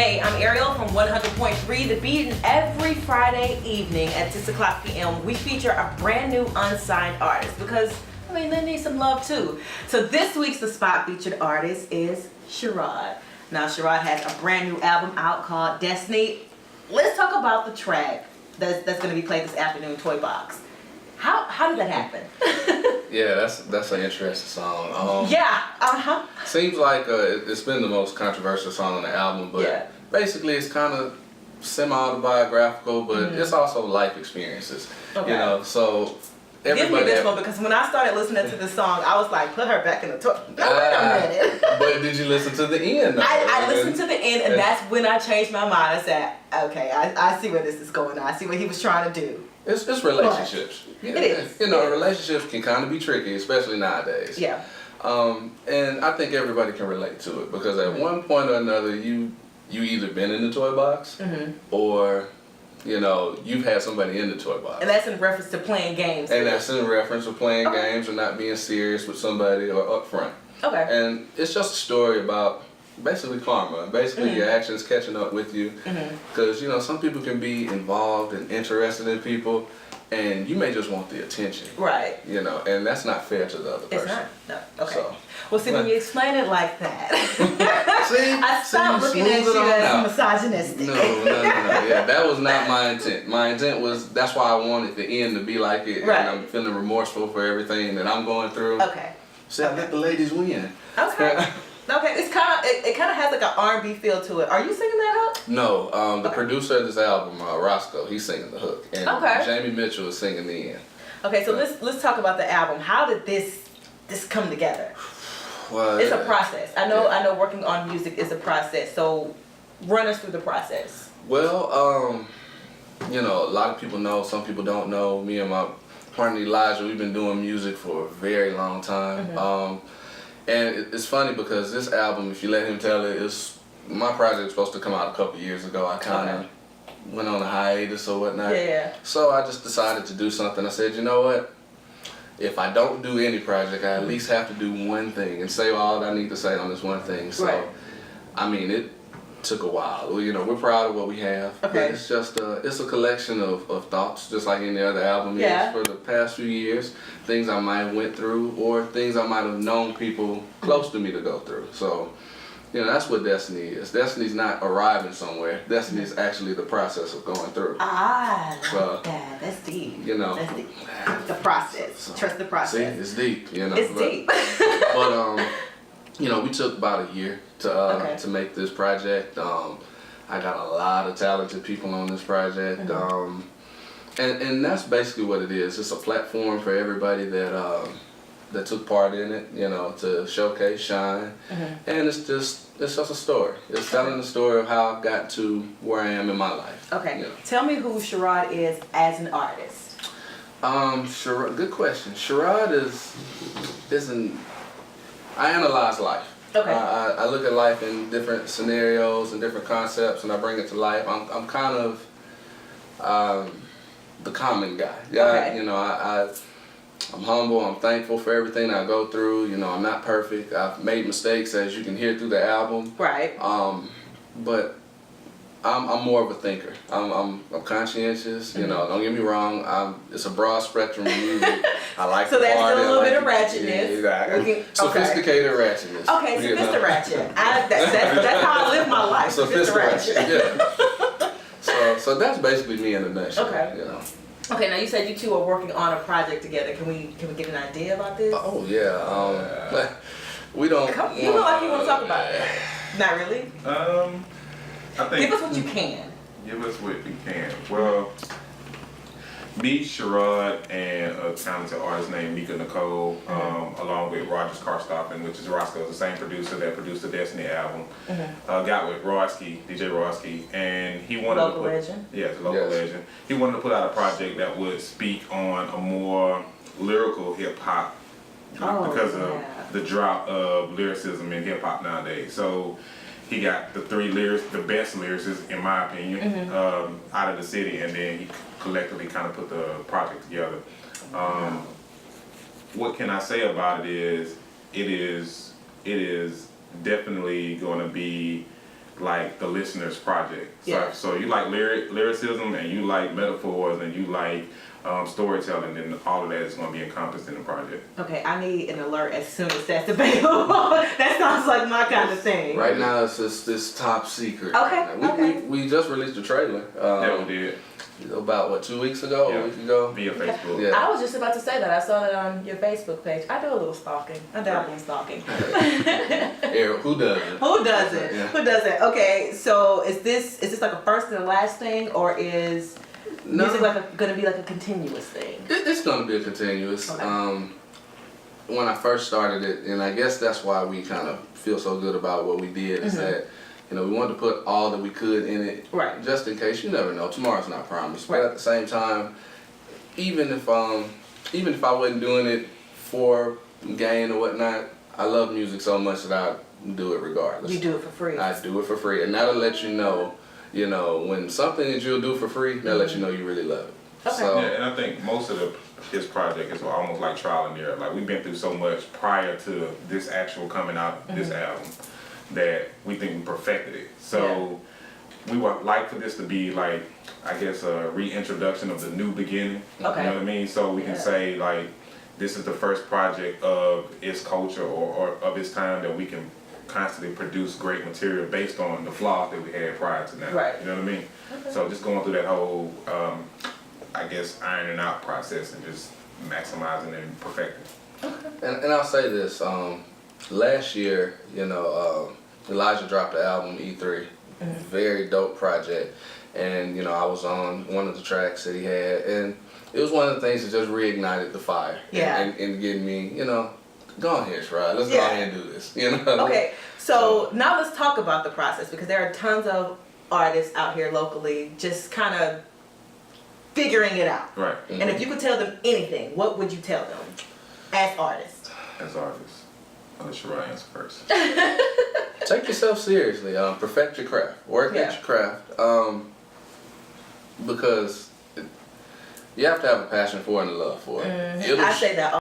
Hey, I'm Arielle from 100.3 The Beat, and every Friday evening at 6 o'clock p.m. we feature a brand new unsigned artist because, I mean, they need some love too. So this week's The Spot featured artist is Charod. Now, Charod has a brand new album out called Destiny. Let's talk about the track that's going to be played this afternoon, Toy Box. How did that happen? Yeah, that's an interesting song. Seems like it's been the most controversial song on the album, but basically it's kind of semi-autobiographical, but it's also life experiences. Okay. You know, so give me this one, because when I started listening to this song, I was like, put her back in the toy. Wait a minute. But did you listen to the end? I listened to the end, and that's when I changed my mind. I said, okay, I see where this is going on. I see what he was trying to do. It's relationships. It is. You know, relationships can kind of be tricky, especially nowadays. Yeah. And I think everybody can relate to it, because at one point or another, you either been in the toy box, or you know, you've had somebody in the toy box. And that's in reference to playing games. And that's in reference to playing games or not being serious with somebody or upfront. Okay. And it's just a story about basically karma, basically your actions catching up with you. Because, you know, some people can be involved and interested in people, and you may just want the attention. Right. You know, and that's not fair to the other person. It's not. No. Okay. So, well, see, when you explain it like that, see, I stopped looking at you as misogynistic. No. Yeah, that was not my intent. My intent was, that's why I wanted the end to be like it. Right. And I'm feeling remorseful for everything that I'm going through. Okay. So let the ladies win. Okay. Okay, it kind of has like an R&B feel to it. Are you singing that hook? No, the producer of this album, Roscoe, he's singing the hook, and Jamie Mitchell is singing the end. Okay, so let's talk about the album. How did this come together? Well, it's a process. I know working on music is a process. So run us through the process. Well, you know, a lot of people know, some people don't know. Me and my partner Elijah, we've been doing music for a very long time. And it's funny because this album, if you let him tell it, my project was supposed to come out a couple years ago. I kind of went on a hiatus or whatnot. Yeah. So I just decided to do something. I said, you know what? If I don't do any project, I at least have to do one thing and say all I need to say on this one thing. So, I mean, it took a while. You know, we're proud of what we have. Okay. But it's just it's a collection of thoughts, just like any other album is, for the past few years. Things I might have went through, or things I might have known people close to me to go through. So, you know, that's what Destiny is. Destiny's not arriving somewhere. Destiny is actually the process of going through. I like that. That's deep. You know. That's deep. The process. So, trust the process. See, it's deep, you know. It's deep. But, you know, we took about a year to make this project. I got a lot of talented people on this project. And that's basically what it is. It's a platform for everybody that took part in it, you know, to showcase, shine. And it's just a story. It's telling the story of how I got to where I am in my life. Okay. You know. Tell me who Charod is as an artist. Charod, good question. Charod I analyze life. Okay. I look at life in different scenarios and different concepts, and I bring it to life. I'm kind of the common guy. Yeah. Okay. You know, I'm humble. I'm thankful for everything I go through. You know, I'm not perfect. I've made mistakes, as you can hear through the album. Right. But I'm more of a thinker. I'm conscientious. You know, don't get me wrong. It's a broad spectrum of music. I like so the there's party. Still a little bit of ratchetness. Yeah, sophisticated ratchetness. Okay, sophisticated ratchet. That's how I live my life. Sophisticated ratchet. Yeah. So that's basically me in a nutshell. Okay. You know. Okay, now you said you two are working on a project together. Can we get an idea about this? Oh yeah. We don't. You look like you want to talk about it. Not really. I think. Give us what you can. Give us what you can. Well, me, Charod, and a talented artist named Mika Nicole, along with Rogers Karstoffen, which is Roscoe, the same producer that produced the Destiny album, got with DJ Roski, and he wanted local legend. Yeah, the local legend. He wanted to put out a project that would speak on a more lyrical hip hop because of the drop of lyricism in hip hop nowadays. So he got the the best lyricists, in my opinion, out of the city, and then he collectively kind of put the project together. What can I say about it is, it is definitely going to be like the listener's project. Yeah. So you like lyricism, and you like metaphors, and you like storytelling, and all of that is going to be encompassed in the project. Okay, I need an alert as soon as that's available. That sounds like my kind of thing. Right now, it's just this top secret. Okay. We just released the trailer. Yeah, we did. About 2 weeks ago, a week ago? Via Facebook. Yeah. I was just about to say that. I saw that on your Facebook page. I do a little stalking. I dabble in stalking. Yeah, who doesn't? Who doesn't? Yeah. Who doesn't? Okay, so is this like a first and last thing, or is music gonna be like a continuous thing? It's gonna be a continuous. Okay. When I first started it, and I guess that's why we kind of feel so good about what we did, is that we wanted to put all that we could in it, right? Just in case. You never know. Tomorrow's not promised. Right. But at the same time, even if I wasn't doing it for gain or whatnot, I love music so much that I do it regardless. You do it for free. I do it for free, and that'll let you know. When something that you'll do for free, that'll let you know you really love it. Okay. So, yeah, and I think most of his project is almost like trial and error. Like, we've been through so much prior to this actual coming out, this album, that we think we perfected it. So we would like for this to be like, I guess, a reintroduction of the new beginning. Okay. You know what I mean? So we can say like, this is the first project of its culture or of its time that we can constantly produce great material based on the flaws that we had prior to now. Right. You know what I mean? Okay. So just going through that whole, I guess, ironing out process and just maximizing and perfecting. Okay. And I'll say this, last year, Elijah dropped the album E3, very dope project, and I was on one of the tracks that he had, and it was one of the things that just reignited the fire. Yeah. And getting me, go on here, Charod. Let's go ahead and do this. Okay, so now let's talk about the process, because there are tons of artists out here locally just kind of figuring it out. Right. And if you could tell them anything, what would you tell them as artists? As artists. I'll let Charod answer first. Take yourself seriously. Perfect your craft. Work at your craft. Because you have to have a passion for it and a love for it. I say that